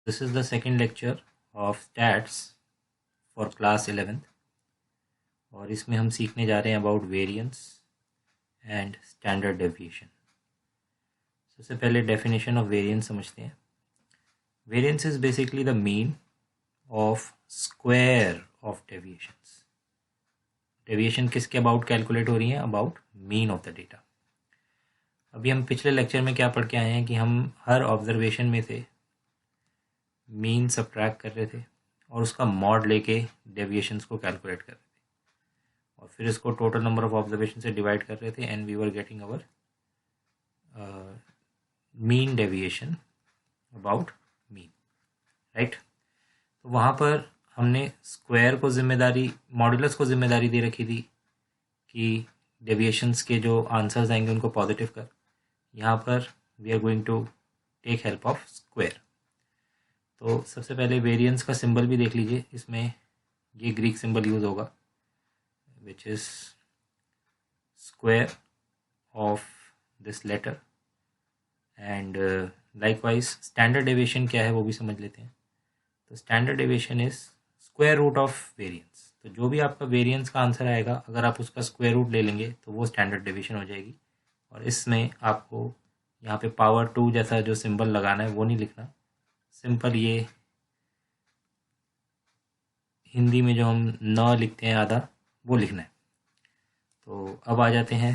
This is the second lecture of stats for class 11th और इसमें हम सीखने जा रहे हैं about variance and standard deviation. सबसे पहले डेफिनेशन ऑफ वेरिएंस समझते हैं। Variance is basically the mean of square of deviations. Deviation किसके अबाउट कैलकुलेट हो रही हैं? About mean of the data. अभी हम पिछले लेक्चर में क्या पढ़ के आए हैं कि हम हर ऑब्जर्वेशन में से मीन सब्ट्रैक्ट कर रहे थे और उसका मॉड लेके डेविएशंस को कैलकुलेट कर रहे थे और फिर इसको टोटल नंबर ऑफ ऑब्जर्वेशन से डिवाइड कर रहे थे and we were getting our mean deviation about mean, right. तो वहाँ पर हमने स्क्वायर को जिम्मेदारी, मॉडुलस को जिम्मेदारी दे रखी थी कि डेविएशंस के जो आंसर्स आएंगे उनको पॉजिटिव कर। यहाँ पर we are going to take help of square. तो सबसे पहले वेरिएंस का सिंबल भी देख लीजिए। इसमें ये ग्रीक सिंबल यूज़ होगा which is square of this letter and likewise standard deviation क्या है वो भी समझ लेते हैं। तो standard deviation is square root of variance. तो जो भी आपका वेरिएंस का आंसर आएगा अगर आप उसका स्क्वायर रूट ले लेंगे तो वो स्टैंडर्ड डेविएशन हो जाएगी। और इसमें आपको यहाँ पे पावर 2 जैसा जो सिंबल लगाना है वो नहीं लिखना, सिंपल ये हिंदी में जो हम न लिखते हैं आधा वो लिखना है। तो अब आ जाते हैं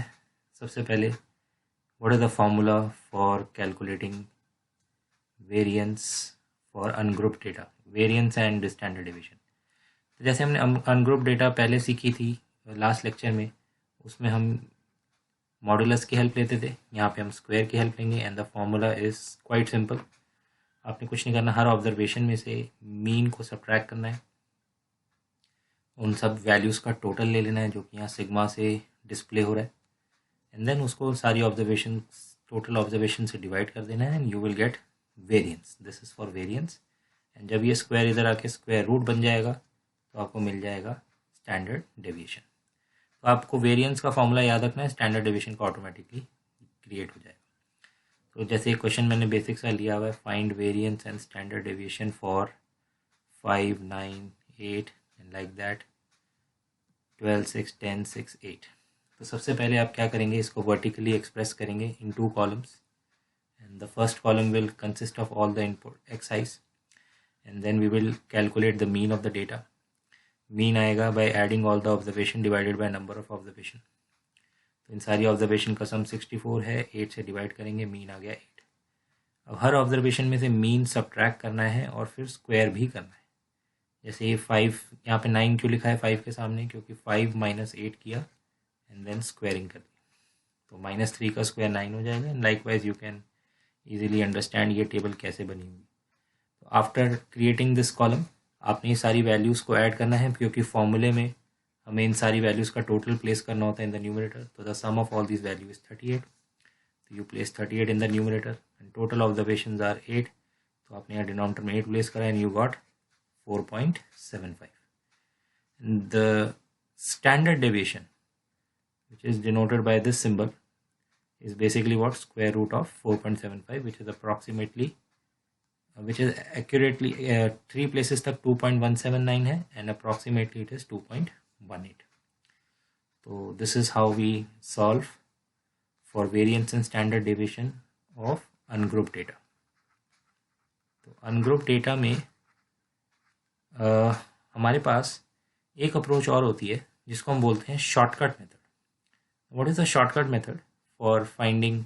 सबसे पहले what is the formula for calculating variance for ungrouped data, variance and standard deviation. तो जैसे हमने अनग्रुप्ड डेटा पहले सीखी थी लास्ट लेक्चर में, उसमें हम मॉडुलस की हेल्प लेते थे। यहाँ पे हम स्क्वायर की हेल्प लेंगे and the formula is quite simple. आपने कुछ नहीं करना, हर ऑब्जर्वेशन में से मीन को सब्ट्रैक्ट करना है, उन सब वैल्यूज़ का टोटल ले लेना है जो कि यहाँ सिग्मा से डिस्प्ले हो रहा है एंड देन उसको सारी ऑब्जर्वेशन, टोटल ऑब्जर्वेशन से डिवाइड कर देना है and you will gate variance. This is for variance. And जब ये स्क्वायर इधर आके स्क्वायर रूट बन जाएगा तो आपको मिल जाएगा स्टैंडर्ड डेविएशन। तो आपको वेरिएंस का फॉर्मूला याद रखना है, स्टैंडर्ड डेविएशन का ऑटोमेटिकली क्रिएट हो जाएगा। तो जैसे क्वेश्चन मैंने बेसिक सा लिया हुआ है, find variance and standard deviation for 5, 9, 8 and like that 12, 6, 10, 6, 8। तो सबसे पहले आप क्या करेंगे, इसको वर्टिकली एक्सप्रेस करेंगे in 2 columns and the first column will consist of all the input excise and then we will calculate the mean of the data. Mean आएगा by adding all the observation divided by number of observation. तो इन सारी observation का सम 64 है, 8 से divide करेंगे, mean आ गया 8। अब हर ऑब्जर्वेशन में से मीन सब्ट्रैक्ट करना है और फिर स्क्वायर भी करना है। जैसे ये 5, यहाँ पे 9 क्यों लिखा है 5 के सामने? क्योंकि 5 माइनस 8 किया एंड देन स्क्वायरिंग कर दी, तो -3 का स्क्वायर 9 हो जाएगा। And likewise you can easily understand ये टेबल कैसे बनी होगी। तो आफ्टर क्रिएटिंग दिस कॉलम आपने ये सारी वैल्यूज़ को ऐड करना है, क्योंकि फॉर्मूले में हमें इन सारी वैल्यूज़ का टोटल प्लेस करना होता है इन द न्यूमरेटर। तो the sum of all this value is 38। तो you place 38 in the numerator and total observations are 8। तो आपने यहाँ डिनोमिनेटर में 8 प्लेस करा and you got 4.75. And the standard deviation, which is denoted by this symbol, is basically what? Square root of 4.75, which is approximately, which is accurately 3 places तक 2.179 है and approximately it is 2.18. So this is how we solve for variance and standard deviation of ungrouped data. तो ungrouped data में हमारे पास एक approach और होती है जिसको हम बोलते हैं shortcut method. What is the shortcut method for finding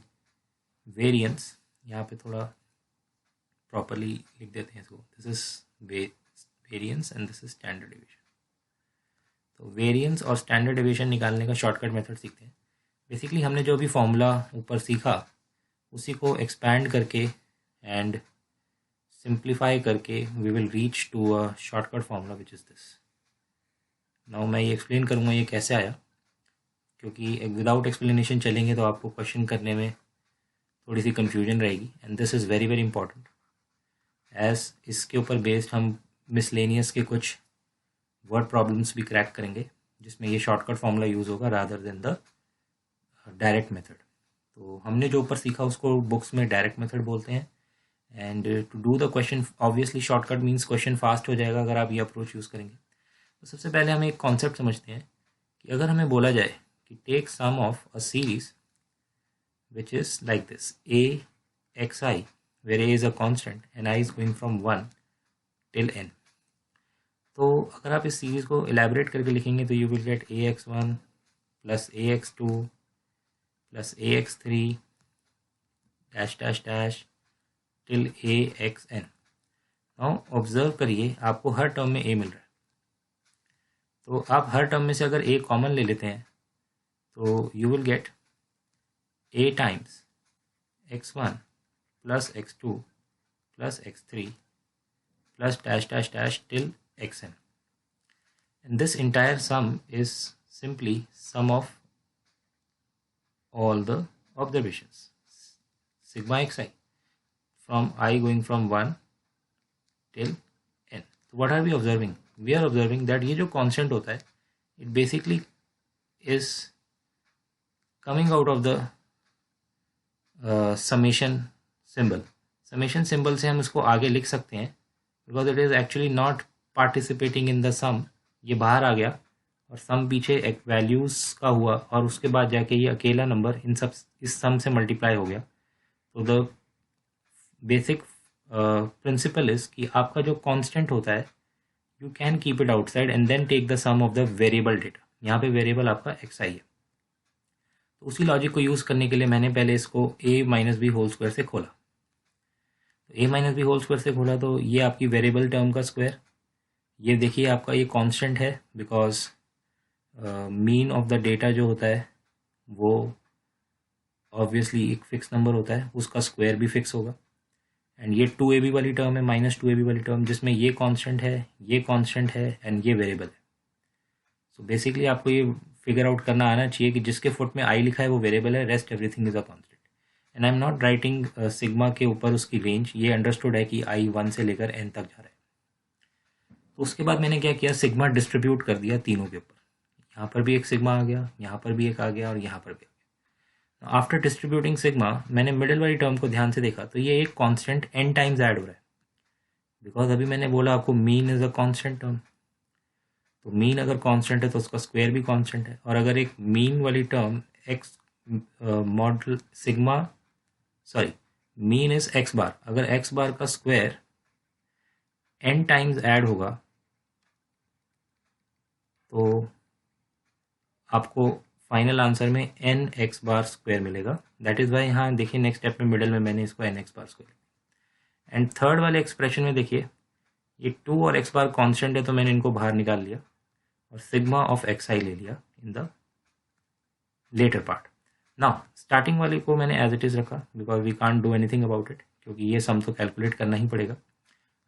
variance? यहाँ पे थोड़ा प्रॉपरली लिख देते हैं इसको। This is variance and this is standard deviation. तो वेरिएंस और स्टैंडर्ड डेविएशन निकालने का शॉर्टकट मेथड सीखते हैं। बेसिकली हमने जो भी फॉर्मूला ऊपर सीखा उसी को एक्सपैंड करके एंड सिंप्लीफाई करके we will reach to a shortcut formula which is this. Now मैं ये एक्सप्लेन करूँगा ये कैसे आया, क्योंकि विदाउट एक्सप्लेनेशन चलेंगे तो आपको क्वेश्चन करने में थोड़ी सी कन्फ्यूजन रहेगी and this is very very important, as इसके ऊपर बेस्ड हम मिसलेनियस के कुछ वर्ड प्रॉब्लम्स भी क्रैक करेंगे जिसमें ये शॉर्टकट फार्मूला यूज़ होगा rather than the direct method. तो हमने जो ऊपर सीखा उसको बुक्स में डायरेक्ट मेथड बोलते हैं and to do the question, obviously shortcut means question fast हो जाएगा अगर आप ये अप्रोच यूज़ करेंगे। तो सबसे पहले हम एक कॉन्सेप्ट समझते हैं कि अगर हमें बोला जाए कि take sum of a series which is like this a xi where a is a constant and I is going from 1 till n। तो अगर आप इस सीरीज़ को एलैबोरेट करके लिखेंगे तो you will gate ax1 plus ax2 plus ax3 dash dash dash till axn। Now observe करिए, आपको हर टर्म में a मिल रहा है, तो आप हर टर्म में से अगर a कॉमन ले लेते हैं तो you will gate a times x1 plus x2 plus x3 plus dash dash dash till xn। And this entire sum is simply sum of all the observations sigma xi from I going from 1 till n। So what are we observing? We are observing that ये जो constant होता है it basically is coming out of the summation symbol। summation symbol से हम इसको आगे लिख सकते हैं because it is actually not participating in the sum। ये बाहर आ गया और सम पीछे एक वैल्यूज़ का हुआ और उसके बाद जाके ये अकेला नंबर इन सब इस सम से मल्टीप्लाई हो गया। तो द बेसिक प्रिंसिपल इज़ कि आपका जो कांस्टेंट होता है you can keep it outside and then take the sum of the variable data. यहाँ पे वेरिएबल आपका एक्स आई है। तो उसी लॉजिक को यूज़ करने के लिए मैंने पहले इसको a minus B whole square से खोला। तो a minus B whole square से खोला तो ये आपकी वेरिएबल टर्म का स्क्वायर, ये देखिए आपका ये कांस्टेंट है because mean of the data जो होता है वो ऑब्वियसली एक फिक्स नंबर होता है, उसका स्क्वायर भी फिक्स होगा। एंड ये 2ab वाली टर्म है, माइनस 2ab वाली टर्म जिसमें ये कांस्टेंट है, ये कांस्टेंट है एंड ये वेरिएबल है। सो बेसिकली आपको ये फिगर आउट करना आना चाहिए कि जिसके फुट में आई लिखा है वो वेरिएबल है, rest everything is a constant. And I am not writing sigma के ऊपर उसकी रेंज, ये अंडरस्टूड है कि आई 1 से लेकर n तक जा रहा है। तो उसके बाद मैंने क्या किया, सिग्मा डिस्ट्रीब्यूट कर दिया तीनों के ऊपर। यहाँ पर भी एक सिग्मा आ गया, यहाँ पर भी एक आ गया और यहाँ पर भी आ गया। आफ्टर डिस्ट्रीब्यूटिंग सिग्मा मैंने मिडिल वाली टर्म को ध्यान से देखा तो ये एक कांस्टेंट n टाइम्स ऐड हो रहा है बिकॉज अभी मैंने बोला आपको mean is a constant term. तो मीन अगर कांस्टेंट है तो उसका स्क्वायर भी कांस्टेंट है, और अगर एक मीन वाली term X model sigma sorry mean is X bar, अगर एक्स बार का स्क्वायर n टाइम्स ऐड होगा तो आपको फाइनल आंसर में n एक्स बार स्क्वायर मिलेगा। दैट इज़ वाई यहाँ देखिए नेक्स्ट स्टेप में मिडल में मैंने इसको n x bar square. And third वाले एक्सप्रेशन में देखिए ये 2 और एक्स बार कांस्टेंट है तो मैंने इनको बाहर निकाल लिया और सिग्मा ऑफ एक्स आई ले लिया in the latter part. Now starting वाले को मैंने एज इट इज़ रखा because we can't do anything about it, क्योंकि ये सम तो कैलकुलेट करना ही पड़ेगा।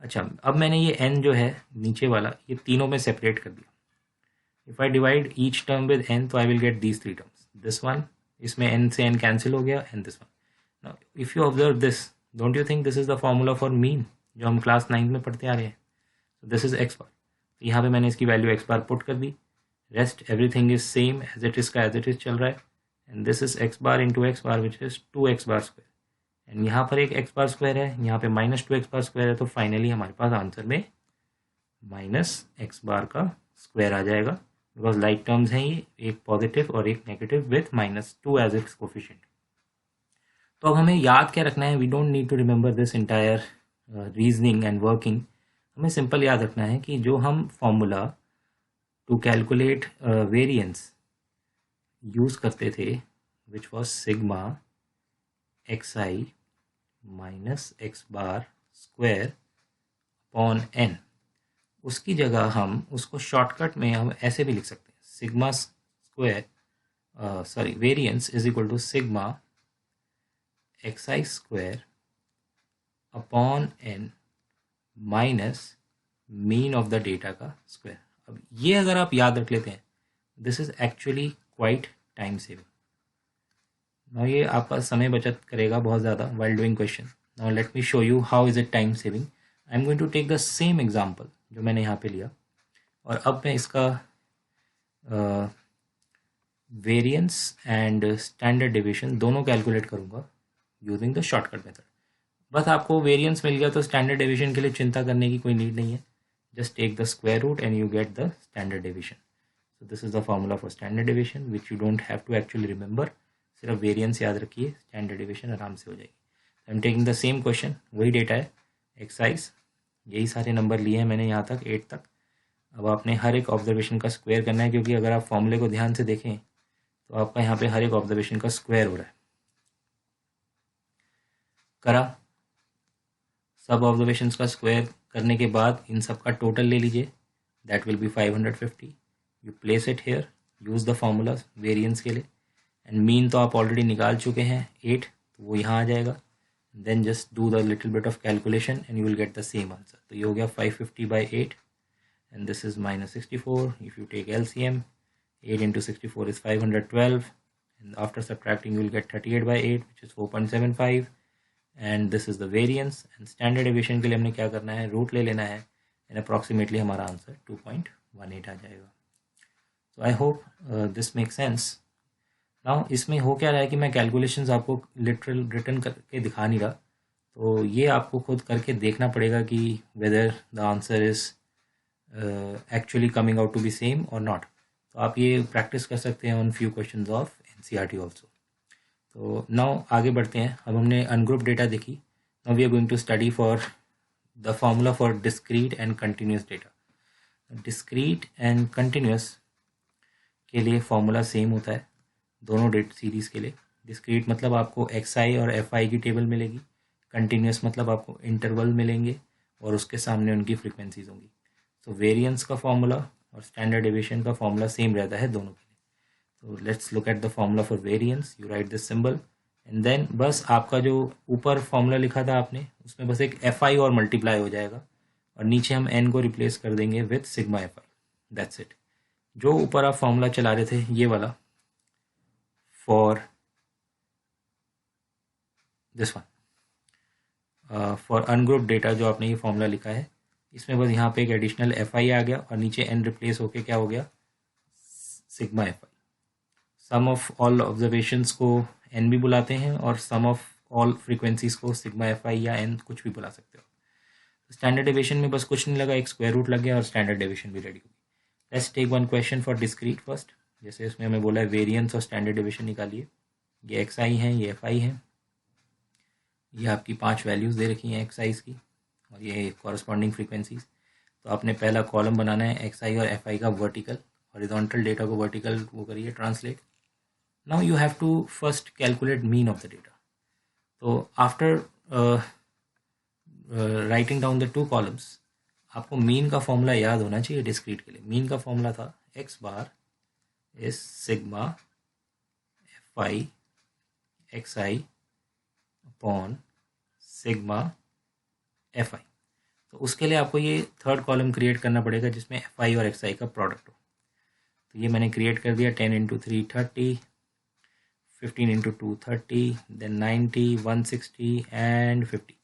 अच्छा, अब मैंने ये n जो है नीचे वाला ये तीनों में सेपरेट कर दिया। If I divide each term with n तो I will get these 3 terms, this one, इसमें n से n कैंसिल हो गया and this one. Now if you observe this, don't you think this is the formula for mean जो हम class 9 में पढ़ते आ रहे हैं। सो दिस इज एक्स बार, तो यहाँ पे मैंने इसकी वैल्यू एक्स बार पुट कर दी, rest everything is same as it is का एज इट इज चल रहा है। And this is X bar into X bar which is 2 X bar square, and यहाँ पर एक एक्स बार स्क्वायर है, यहाँ पे माइनस 2 एक्स बार स्क्वायर है। तो फाइनली हमारे पास आंसर में माइनस एक्स बार का स्क्वायर आ जाएगा बिकॉज लाइक टर्म्स हैं ये, एक पॉजिटिव और एक negative with -2 as its coefficient. तो अब हमें याद क्या रखना है, we don't need to remember this entire reasoning and working. हमें सिंपल याद रखना है कि जो हम formula to calculate variance use करते थे which was sigma x I minus x bar square upon n, उसकी जगह हम उसको शॉर्टकट में हम ऐसे भी लिख सकते हैं, sigma square variance is equal to sigma x i square upon n minus mean of the data का स्क्वायर। अब ये अगर आप याद रख लेते हैं, this is actually quite time saving. Now ये आपका समय बचत करेगा बहुत ज़्यादा while doing question। Now let me show you how is it time saving। I am going to take the same example जो मैंने यहाँ पे लिया, और अब मैं इसका वेरिएंस एंड स्टैंडर्ड डेविएशन दोनों कैलकुलेट करूँगा यूजिंग द शॉर्टकट मेथड। बस आपको वेरिएंस मिल गया तो स्टैंडर्ड डेविएशन के लिए चिंता करने की कोई नीड नहीं है. Just take the square root and you get the standard deviation. So this is the formula for standard deviation which you don't have to actually remember. सिर्फ वेरिएंस याद रखिए, स्टैंडर्ड डेविएशन आराम से हो जाएगी. आई am taking the same question, वही data है, exercise, यही सारे नंबर लिए हैं मैंने यहाँ तक 8 तक. अब आपने हर एक ऑब्जर्वेशन का स्क्वायर करना है, क्योंकि अगर आप फॉर्मूले को ध्यान से देखें तो आपका यहाँ पे हर एक ऑब्जर्वेशन का स्क्वायर हो रहा है. करा, सब ऑब्जर्वेशंस का स्क्वायर करने के बाद इन सब का टोटल ले लीजिए, that will be 550. You place it here, use the formula variance के लिए, एंड मीन तो आप ऑलरेडी निकाल चुके हैं 8, तो वो यहाँ आ जाएगा. Then just do the little bit of calculation and you will get the same answer. तो ये हो गया 550/8 and this is -64. If you take LCM, 8 into 64 is 512, and after subtracting you will get 38/8 which is 4.75, and this is the variance. and standard deviation के लिए हमने क्या करना है, रूट ले लेना है, and approximately हमारा आंसर 2.18 आ जाएगा. So I hope this makes sense. Now इसमें हो क्या रहा है कि मैं कैलकुलेशंस आपको लिटरल रिटर्न करके दिखा नहीं रहा, तो ये आपको खुद करके देखना पड़ेगा कि whether the answer is actually coming out to be same और नॉट. तो आप ये प्रैक्टिस कर सकते हैं on few questions of NCERT also. तो नाउ आगे बढ़ते हैं. अब हमने अनग्रुप डेटा देखी. Now we are going to study for the formula for discrete and continuous data. Discrete and continuous के लिए फार्मूला सेम होता है दोनों डेट सीरीज़ के लिए. डिस्क्रीट मतलब आपको XI और FI की टेबल मिलेगी, कंटिन्यूस मतलब आपको इंटरवल मिलेंगे और उसके सामने उनकी फ्रीक्वेंसीज होंगी. तो वेरिएंस का फार्मूला और स्टैंडर्ड डेविएशन का फार्मूला सेम रहता है दोनों के लिए. तो let's look at the formula for variance. You write this symbol and then बस आपका जो ऊपर फार्मूला लिखा था आपने, उसमें बस एक FI और मल्टीप्लाई हो जाएगा और नीचे हम N को रिप्लेस कर देंगे with sigma FI. That's it. जो ऊपर आप फार्मूला चला रहे थे ये वाला for this one, for ungroup data जो आपने ये फार्मूला लिखा है, इसमें बस यहाँ पे एक एडिशनल FI आ गया और नीचे N रिप्लेस होके क्या हो गया, sigma FI. Sum of all observations को N भी बुलाते हैं और सम ऑफ ऑल फ्रीक्वेंसीज को सिग्मा FI या N कुछ भी बुला सकते हो. स्टैंडर्ड डेविएशन में बस कुछ नहीं लगा, एक स्क्वायर रूट लग गया और स्टैंडर्ड डेविएशन भी रेडी होगी. Let's take one question for discrete first. जैसे इसमें हमें बोला है वेरिएंस और स्टैंडर्ड डेविएशन निकालिए. ये XI हैं, ये FI हैं, ये आपकी 5 वैल्यूज़ दे रखी हैं XI की और ये कॉरस्पॉन्डिंग फ्रीक्वेंसीज. तो आपने पहला कॉलम बनाना है XI और FI का वर्टिकल, हॉरिजॉन्टल डेटा को वर्टिकल वो करिए translate. Now you have to first calculate mean of the data. तो after writing down the 2 columns आपको मीन का फॉर्मूला याद होना चाहिए. डिस्क्रीट के लिए मीन का फॉर्मूला था x bar is sigma FI XI upon sigma FI. तो उसके लिए आपको ये थर्ड कॉलम क्रिएट करना पड़ेगा जिसमें FI और XI का प्रोडक्ट हो. तो ये मैंने क्रिएट कर दिया. 10 into 3 30, 15 into 2 30, देन 90, 160 एंड 50.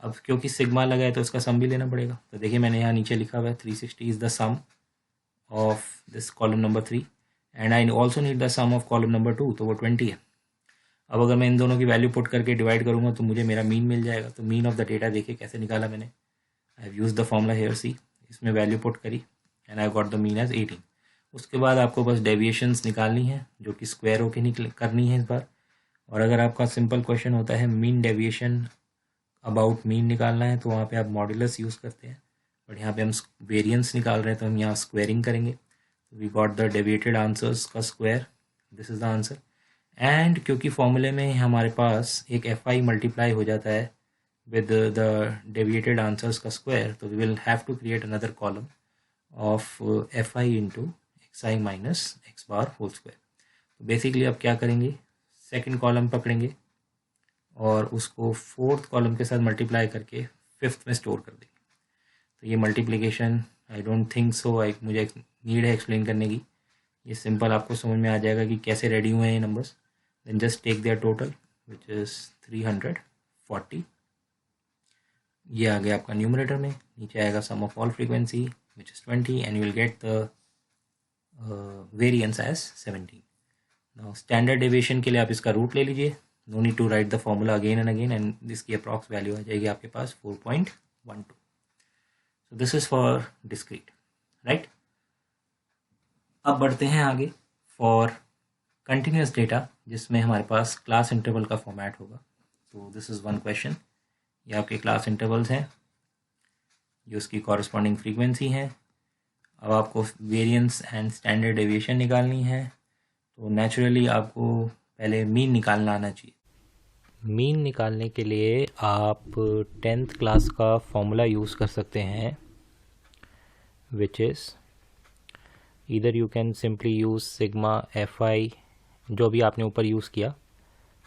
अब क्योंकि सिग्मा लगा है तो इसका सम भी लेना पड़ेगा. तो देखिए मैंने यहाँ नीचे लिखा हुआ है 360 is the sum of this column number 3 and I also need the sum of column number 2, तो वो 20 है. अब अगर मैं इन दोनों की वैल्यू पुट करके डिवाइड करूँगा तो मुझे मेरा मीन मिल जाएगा. तो मीन ऑफ द डेटा देखिए कैसे निकाला मैंने. I have use the formula here see, इसमें वैल्यू पुट करी and I got the mean as 18. उसके बाद आपको बस डेविएशंस निकालनी है जो कि स्क्वायर होके करनी है इस बार. और अगर आपका सिंपल क्वेश्चन होता है मीन डेविएशन अबाउट मीन निकालना है तो वहाँ पे आप मॉड्यूलस यूज़ करते हैं, बट यहाँ पे हम वेरिएंस निकाल रहे हैं तो हम यहाँ स्क्वायरिंग करेंगे. We got the deviated answers का square, this is the answer. And क्योंकि फॉर्मूले में हमारे पास एक FI मल्टीप्लाई हो जाता है with the deviated answers का square, तो we will have to create another column of FI into XI minus X bar whole square. तो बेसिकली आप क्या करेंगे, सेकंड कॉलम पकड़ेंगे और उसको फोर्थ कॉलम के साथ मल्टीप्लाई करके फिफ्थ में स्टोर कर देंगे. तो ये multiplication I don't think so मुझे नीड है एक्सप्लेन करने की. ये सिंपल आपको समझ में आ जाएगा कि कैसे रेडी हुए हैं ये numbers. Then just take their total which is 340. ये आ गया आपका न्यूमरेटर में. नीचे आएगा sum of all frequency which is 20 and you will get the variance as 17. Now standard deviation के लिए आप इसका रूट ले लीजिए. No need to write the formula again and again, and इसकी अप्रॉक्स वैल्यू आ जाएगी आपके पास 4.12. So this is for discrete, right. अब बढ़ते हैं आगे फॉर कंटिन्यूस डेटा, जिसमें हमारे पास क्लास इंटरवल का फॉर्मेट होगा. तो दिस इज़ वन क्वेश्चन. ये आपके क्लास इंटरवल्स हैं, ये उसकी कॉरस्पॉन्डिंग फ्रीक्वेंसी है. अब आपको वेरिएंस एंड स्टैंडर्ड डेविएशन निकालनी है. तो नेचुरली आपको पहले मीन निकालना आना चाहिए. मीन निकालने के लिए आप 10th क्लास का फॉर्मूला यूज़ कर सकते हैं, which is either you can simply use sigma fi, जो भी आपने ऊपर यूज़ किया,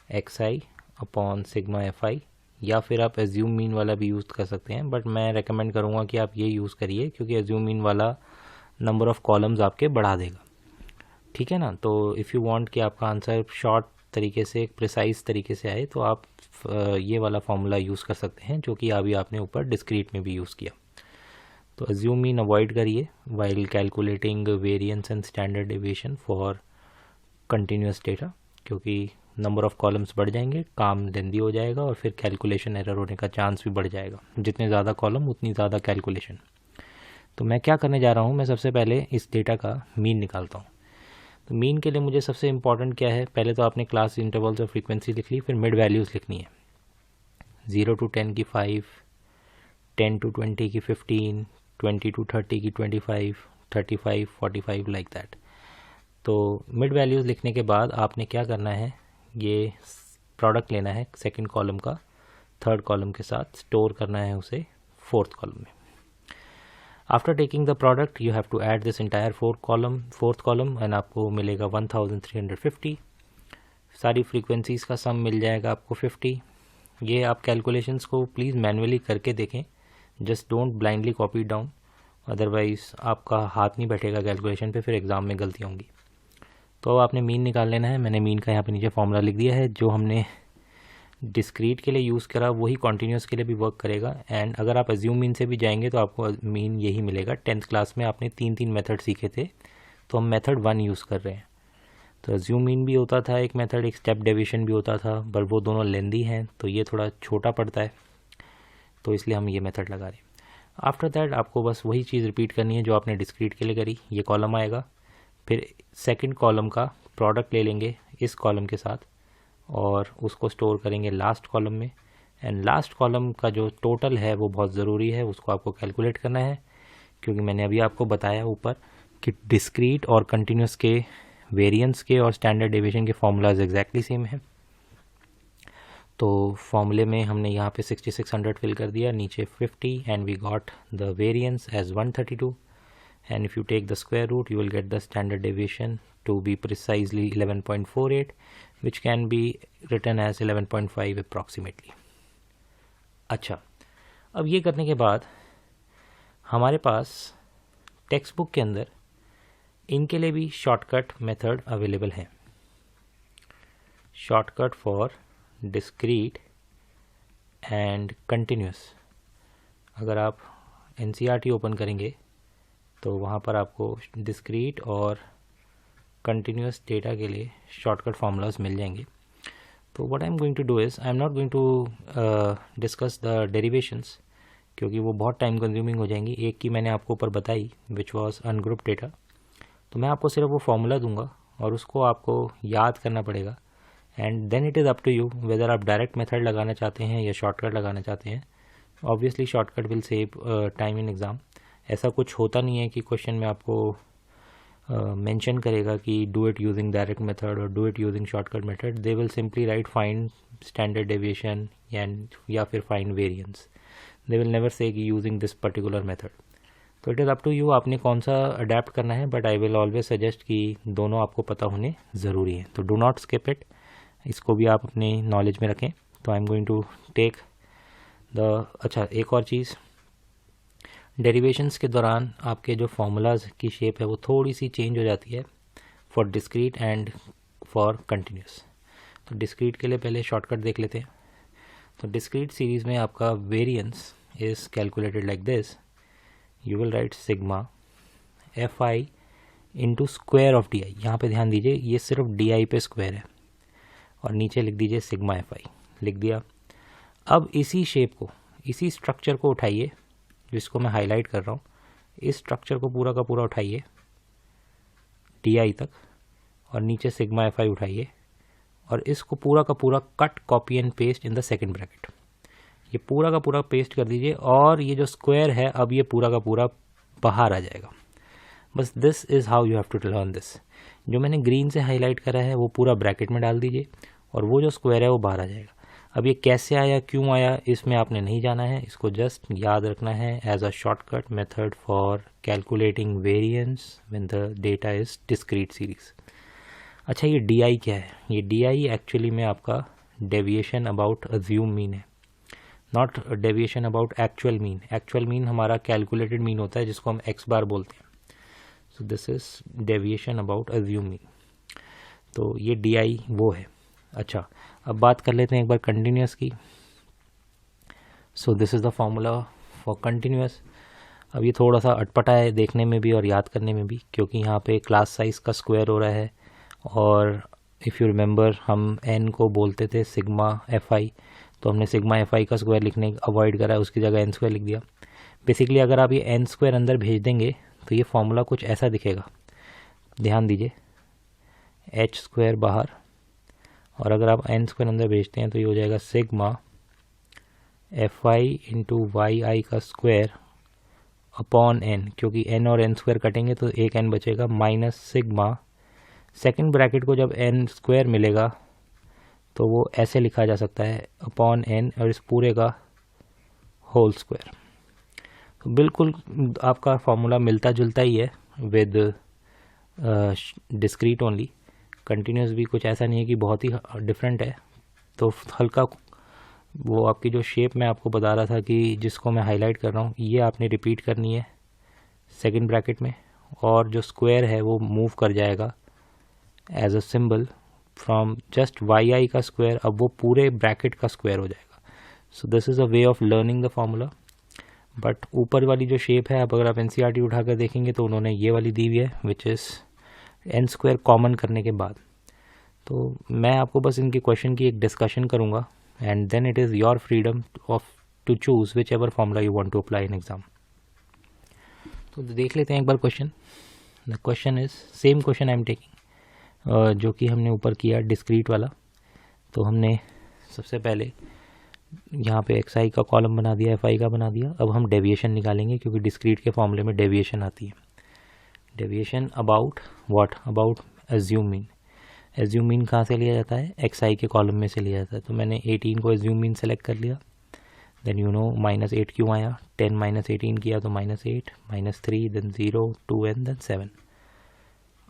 xi अपॉन सिग्मा fi, या फिर आप एज्यूम मीन वाला भी यूज़ कर सकते हैं. बट मैं रेकमेंड करूँगा कि आप ये यूज़ करिए, क्योंकि एज्यूम मीन वाला नंबर ऑफ़ कॉलम्स आपके बढ़ा देगा. ठीक है ना. तो इफ़ यू वांट कि आपका आंसर शॉर्ट तरीके से, प्रिसाइज तरीके से आए, तो आप ये वाला फॉर्मूला यूज़ कर सकते हैं, जो कि अभी आपने ऊपर डिस्क्रीट में भी यूज़ किया. तो एज्यूम मीन अवॉइड करिए while calculating variance and standard deviation for continuous data, क्योंकि नंबर ऑफ़ कॉलम्स बढ़ जाएंगे, काम लेंदी हो जाएगा, और फिर कैलकुलेशन एरर होने का चांस भी बढ़ जाएगा. जितने ज़्यादा कॉलम उतनी ज़्यादा कैलकुलेशन. तो मैं क्या करने जा रहा हूँ, मैं सबसे पहले इस डेटा का मीन निकालता हूँ. तो मीन के लिए मुझे सबसे इम्पॉर्टेंट क्या है, पहले तो आपने क्लास इंटरवल्स और फ्रीक्वेंसी लिख ली, फिर मिड वैल्यूज़ लिखनी है. 0 to 10 की 5, 10 to 20 की 15, 20 to 30 की 25, 35, 45 लाइक दैट. तो मिड वैल्यूज़ लिखने के बाद आपने क्या करना है, ये प्रोडक्ट लेना है सेकंड कॉलम का थर्ड कॉलम के साथ, स्टोर करना है उसे फोर्थ कॉलम में. After taking the product you have to add this entire fourth column and आपको मिलेगा 1350. सारी फ्रीक्वेंसीज़ का सम मिल जाएगा आपको 50. ये आप कैलकुलेशंस को प्लीज़ मैनुअली करके देखें, just don't blindly copy down, otherwise आपका हाथ नहीं बैठेगा कैलकुलेशन पे, फिर एग्ज़ाम में गलतियाँ होंगी. तो अब आपने मीन निकाल लेना है. मैंने मीन का यहाँ पे नीचे फॉर्मूला लिख दिया है. जो हमने डिस्क्रीट के लिए यूज़ करा वही कॉन्टीन्यूस के लिए भी वर्क करेगा. एंड अगर आप एज्यूम मीन से भी जाएंगे तो आपको मीन यही मिलेगा. 10th क्लास में आपने 3 मेथड सीखे थे, तो हम मेथड 1 यूज़ कर रहे हैं. तो एज्यूम मीन भी होता था एक मेथड, एक स्टेप डेविएशन भी होता था, पर वो दोनों लेंदी हैं, तो ये थोड़ा छोटा पड़ता है, तो इसलिए हम ये मेथड लगा रहे हैं. आफ्टर दैट आपको बस वही चीज़ रिपीट करनी है जो आपने डिस्क्रीट के लिए करी. ये कॉलम आएगा, फिर सेकंड कॉलम का प्रोडक्ट ले लेंगे इस कॉलम के साथ और उसको स्टोर करेंगे लास्ट कॉलम में. एंड लास्ट कॉलम का जो टोटल है वो बहुत ज़रूरी है, उसको आपको कैलकुलेट करना है, क्योंकि मैंने अभी आपको बताया ऊपर कि डिस्क्रीट और कंटिन्यूस के वेरिएंस के और स्टैंडर्ड डेविएशन के फॉर्मूलाज एग्जैक्टली सेम है. तो फॉर्मूले में हमने यहाँ पे 6600 फिल कर दिया, नीचे 50, and we got the variance as 132. and if you take the square root you will get the standard deviation to be precisely 11.48, which can be written as 11.5 approximately. अच्छा, अब ये करने के बाद हमारे पास टेक्स्ट बुक के अंदर इनके लिए भी शॉर्टकट मेथड अवेलेबल है. Shortcut for discrete and continuous. अगर आप NCERT ओपन करेंगे तो वहाँ पर आपको डिस्क्रीट और कंटिन्यूस डेटा के लिए शॉर्टकट फार्मूलाज मिल जाएंगे. तो what I am going to do is I am not going to discuss the derivations, क्योंकि वो बहुत टाइम कंज्यूमिंग हो जाएंगी. एक की मैंने आपको ऊपर बताई विच वाज अनग्रुप डेटा, तो मैं आपको सिर्फ वो फार्मूला दूंगा और उसको आपको याद करना पड़ेगा. And then it is up to you whether आप डायरेक्ट मेथड लगाना चाहते हैं या शॉर्टकट लगाना चाहते हैं. Obviously shortcut will save time in exam. ऐसा कुछ होता नहीं है कि क्वेश्चन में आपको मेंशन करेगा कि do it using direct method और do it using shortcut method. They will simply write find standard deviation या फिर find variance. They will never say कि यूजिंग दिस पर्टिकुलर मेथड. तो it is up to you आपने कौन सा adopt करना है, but I will always suggest कि दोनों आपको पता होने ज़रूरी है. तो डू नॉट स्किप इट, इसको भी आप अपने नॉलेज में रखें. तो I am going to take the अच्छा, एक और चीज़, डेरिवेशंस के दौरान आपके जो फार्मूलाज की शेप है वो थोड़ी सी चेंज हो जाती है for discrete and for continuous. तो डिस्क्रीट के लिए पहले शॉर्टकट देख लेते हैं. तो डिस्क्रीट सीरीज़ में आपका variance is calculated like this. You will write sigma fi into square of D I. यहाँ पर ध्यान दीजिए, ये सिर्फ डी आई पे स्क्वायर है और नीचे लिख दीजिए सिग्मा एफ आई, लिख दिया। अब इसी शेप को, इसी स्ट्रक्चर को उठाइए जिसको मैं हाईलाइट कर रहा हूँ, इस स्ट्रक्चर को पूरा का पूरा उठाइए डी आई तक और नीचे सिग्मा एफ आई उठाइए और इसको पूरा का पूरा cut copy and paste in the second bracket. ये पूरा का पूरा पेस्ट कर दीजिए और ये जो स्क्वायर है अब ये पूरा का पूरा बाहर आ जाएगा। बस this is how you have to learn this. जो मैंने ग्रीन से हाईलाइट करा है वो पूरा ब्रैकेट में डाल दीजिए और वो जो स्क्वायर है वो बाहर आ जाएगा। अब ये कैसे आया, क्यों आया, इसमें आपने नहीं जाना है, इसको जस्ट याद रखना है as a shortcut method for calculating variance when the data is discrete series. अच्छा, ये डी आई क्या है? ये डी आई एक्चुअली में आपका डेविएशन अबाउट अज्यूम मीन है, not deviation about actual mean. Actual mean हमारा कैलकुलेटेड मीन होता है जिसको हम एक्स बार बोलते हैं। So this is deviation about assume mean. तो ये डी आई वो है। अच्छा, अब बात कर लेते हैं एक बार कंटिन्यूस की। सो this is the formula for continuous. अब ये थोड़ा सा अटपटा है देखने में भी और याद करने में भी, क्योंकि यहाँ पे क्लास साइज़ का स्क्वायर हो रहा है और इफ़ यू रिमेंबर हम n को बोलते थे सिग्मा एफ आई, तो हमने सिग्मा एफ आई का स्क्वायर लिखने अवॉइड करा है, उसकी जगह n स्क्वायर लिख दिया। बेसिकली अगर आप ये n स्क्वायर अंदर भेज देंगे तो ये फॉर्मूला कुछ ऐसा दिखेगा, ध्यान दीजिए, h स्क्वायर बाहर और अगर आप n स्क्वायर अंदर भेजते हैं तो ये हो जाएगा sigma F I into Y I का स्क्वायर अपॉन n, क्योंकि n और n स्क्वायर कटेंगे तो एक n बचेगा, माइनस सिग्मा, सेकंड ब्रैकेट को जब n स्क्वायर मिलेगा तो वो ऐसे लिखा जा सकता है अपॉन n और इस पूरे का होल स्क्वायर। तो बिल्कुल आपका फॉर्मूला मिलता जुलता ही है विद डिस्क्रीट ओनली। कंटिन्यूस भी कुछ ऐसा नहीं है कि बहुत ही डिफरेंट है। तो हल्का वो आपकी जो शेप मैं आपको बता रहा था कि जिसको मैं हाईलाइट कर रहा हूँ, ये आपने रिपीट करनी है सेकंड ब्रैकेट में और जो स्क्वायर है वो मूव कर जाएगा as a symbol from just Y I का स्क्वायर, अब वो पूरे ब्रैकेट का स्क्वायर हो जाएगा। सो this is a way of learning the formula. But ऊपर वाली जो शेप है, अब अगर आप एनसीईआरटी उठाकर देखेंगे तो उन्होंने ये वाली दी हुई है which is an square common करने के बाद। तो मैं आपको बस इनके क्वेश्चन की एक डिस्कशन करूँगा and then it is your freedom of to choose whichever formula you want to apply in exam. तो देख लेते हैं एक बार question. The question is same question I am taking जो कि हमने ऊपर किया डिस्क्रीट वाला। तो हमने सबसे पहले यहाँ पे एक्स आई का कॉलम बना दिया, एफ आई का बना दिया। अब हम डेविएशन निकालेंगे क्योंकि डिस्क्रीट के फॉर्मूले में डेविएशन आती है। Deviation about what? About assume mean. Assume mean कहाँ से लिया जाता है? एक्स आई के कॉलम में से लिया जाता है। तो मैंने 18 को एज्यूम मीन सेलेक्ट कर लिया। देन यू नो -8 क्यों आया? 10 - 18 किया तो -8, -3, then 0, 2 and then 7।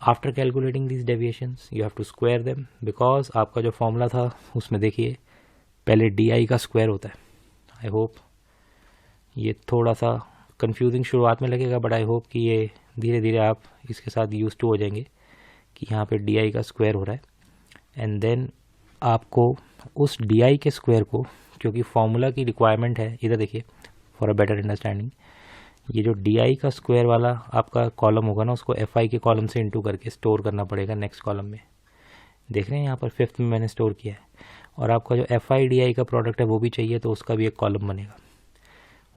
After calculating this deviations you have to square them, because आपका जो फॉर्मूला था उसमें देखिए पहले डी आई का स्क्वायर होता है। आई होप ये थोड़ा सा कंफ्यूजिंग शुरुआत में लगेगा, बट आई होप कि ये धीरे धीरे आप इसके साथ यूज टू हो जाएंगे कि यहाँ पे डी आई का स्क्वायर हो रहा है। एंड देन आपको उस डी आई के स्क्वायर को, क्योंकि फॉर्मूला की रिक्वायरमेंट है, इधर देखिए फॉर अ बेटर अंडरस्टैंडिंग, ये जो डी आई का स्क्वायर वाला आपका कॉलम होगा ना, उसको एफ आई के कॉलम से इंटू करके स्टोर करना पड़ेगा नेक्स्ट कॉलम में। देख रहे हैं यहाँ पर 5th में मैंने स्टोर किया है। और आपका जो एफ आई डी आई का प्रोडक्ट है वो भी चाहिए, तो उसका भी एक कॉलम बनेगा।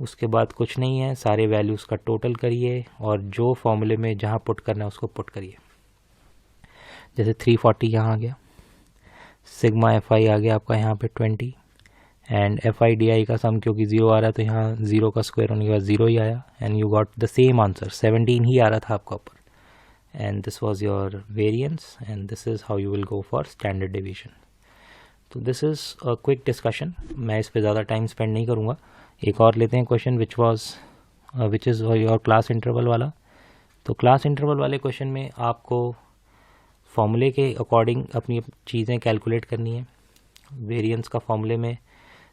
उसके बाद कुछ नहीं है, सारे वैल्यूज़ का टोटल करिए और जो फॉर्मूले में जहाँ पुट करना है उसको पुट करिए। जैसे 340 यहाँ आ गया, सिग्मा एफ आई आ गया आपका यहाँ पे 20 and F I D I का सम क्योंकि 0 आ रहा है तो यहाँ 0 का स्क्वायर होने के बाद 0 ही आया and you got the same answer, 17 ही आ रहा था आपका ऊपर। And this was your variance and this is how you will go for standard deviation. तो this is a quick discussion, मैं इस पर ज़्यादा टाइम स्पेंड नहीं करूँगा। एक और लेते हैं question which is your class interval वाला। तो क्लास इंटरवल वाले क्वेश्चन में आपको फॉर्मूले के अकॉर्डिंग अपनी चीज़ें कैलकुलेट करनी है। वेरिएंस का फॉर्मूले में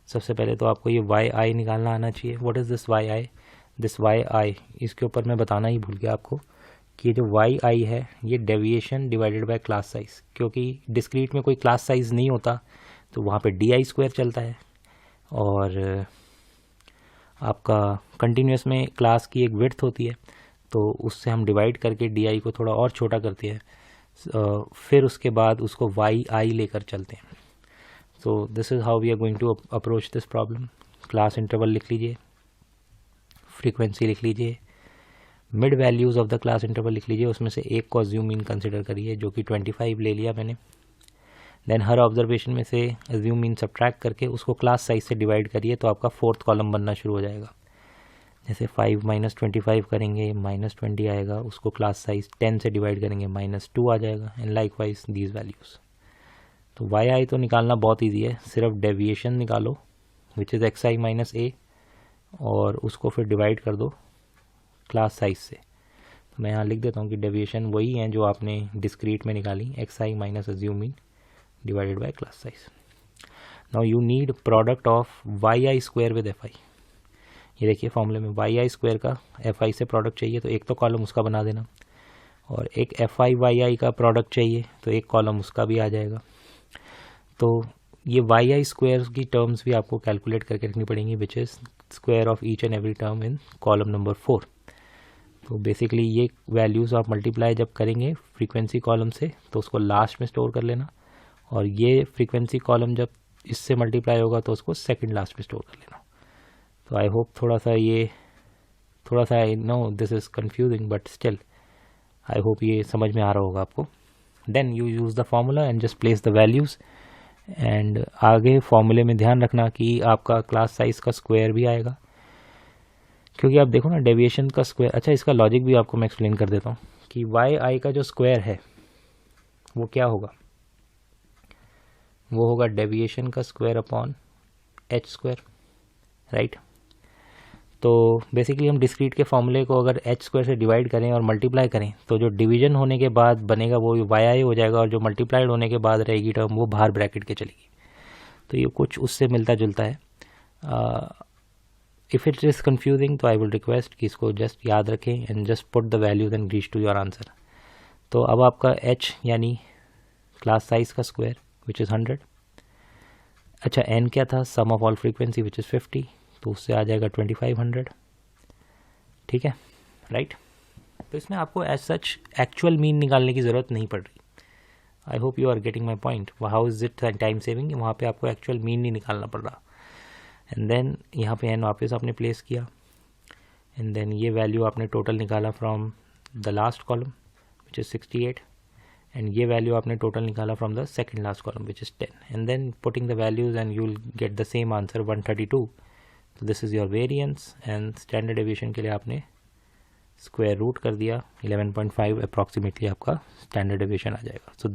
सबसे पहले तो आपको ये वाई आई निकालना आना चाहिए। What is this Y I? This Y I, इसके ऊपर मैं बताना ही भूल गया आपको कि ये जो वाई आई है ये deviation divided by class size, क्योंकि डिस्क्रीट में कोई क्लास साइज़ नहीं होता तो वहाँ पे डी आई स्क्वायर चलता है और आपका कंटिन्यूस में क्लास की एक विड्थ होती है तो उससे हम डिवाइड करके डी आई को थोड़ा और छोटा करते हैं, फिर उसके बाद उसको वाई आई लेकर चलते हैं। So this is how we are going to approach this problem. Class interval लिख लीजिए, फ्रीक्वेंसी लिख लीजिए, mid values of the class interval लिख लीजिए, उसमें से एक को अज्यूम मीन कंसिडर करिए जो कि 25 ले लिया मैंने. देन हर ऑब्जर्वेशन में से अज्यूम मीन सब्ट्रैक्ट करके उसको क्लास साइज से डिवाइड करिए, तो आपका फोर्थ कॉलम बनना शुरू हो जाएगा. जैसे 5 - 25 करेंगे -20 आएगा, उसको क्लास साइज 10 से डिवाइड करेंगे -2 आ जाएगा, and likewise these values. तो वाई आई तो निकालना बहुत ईजी है, सिर्फ डेविएशन निकालो which is X I minus A, और उसको फिर डिवाइड कर दो क्लास साइज से. तो मैं यहाँ लिख देता हूँ कि डेविएशन वही है जो आपने डिस्क्रीट में निकाली, x I minus assume mean divided by class size. Now you need product of y i square with f i. ये देखिए फॉर्मूले में वाई आई स्क्वायर का एफ आई से प्रोडक्ट चाहिए, तो एक तो कॉलम उसका बना देना, और एक एफ आई वाई आई का प्रोडक्ट चाहिए तो एक कॉलम उसका भी आ जाएगा. तो ये वाई आई स्क्वायर की टर्म्स भी आपको कैलकुलेट करके रखनी पड़ेंगी, विच is square of each and every term in column number 4. तो बेसिकली ये वैल्यूज़ आप मल्टीप्लाई जब करेंगे फ्रीक्वेंसी कॉलम से तो उसको लास्ट में स्टोर कर लेना, और ये फ्रीक्वेंसी कॉलम जब इससे मल्टीप्लाई होगा तो उसको सेकंड लास्ट में स्टोर कर लेना. तो आई होप थोड़ा सा I know this is confusing, but still I hope ये समझ में आ रहा होगा आपको. Then you use the formula and just place the values. And आगे फॉर्मूले में ध्यान रखना कि आपका क्लास साइज का स्क्वायर भी आएगा, क्योंकि आप देखो ना डेविएशन का स्क्वायर. अच्छा, इसका लॉजिक भी आपको मैं एक्सप्लेन कर देता हूँ कि वाई आई का जो स्क्वायर है वो क्या होगा. वो होगा डेविएशन का square upon H square, right. तो बेसिकली हम डिस्क्रीट के फॉर्मूले को अगर एच स्क्वायर से डिवाइड करें और मल्टीप्लाई करें तो जो डिवीजन होने के बाद बनेगा वो वाई आई हो जाएगा, और जो मल्टीप्लाइड होने के बाद रहेगी टर्म वो बाहर ब्रैकेट के चलेगी. तो ये कुछ उससे मिलता जुलता है. इफ़ इट इज़ कन्फ्यूजिंग तो आई विल रिक्वेस्ट कि इसको जस्ट याद रखें and just put the values and reach to your answer. तो अब आपका एच यानी क्लास साइज का स्क्वायर विच इज़ 100. अच्छा, एन क्या था, sum of all frequency which is 50, तो उससे आ जाएगा 2500. ठीक है, राइट. तो इसमें आपको एज सच एक्चुअल मीन निकालने की ज़रूरत नहीं पड़ रही. I hope you are getting my point. How is it time saving, वहाँ पे आपको एक्चुअल मीन नहीं निकालना पड़ रहा. एंड देन यहाँ पे एन वापस आपने प्लेस किया, एंड देन ये वैल्यू आपने टोटल निकाला from the last column which is 68, and ये वैल्यू आपने टोटल निकाला from the second last column which is 10, and then putting the values and you will get the same answer 132. तो this is your variance, and standard deviation के लिए आपने square root कर दिया 11.5 approximately आपका standard deviation आ जाएगा. सो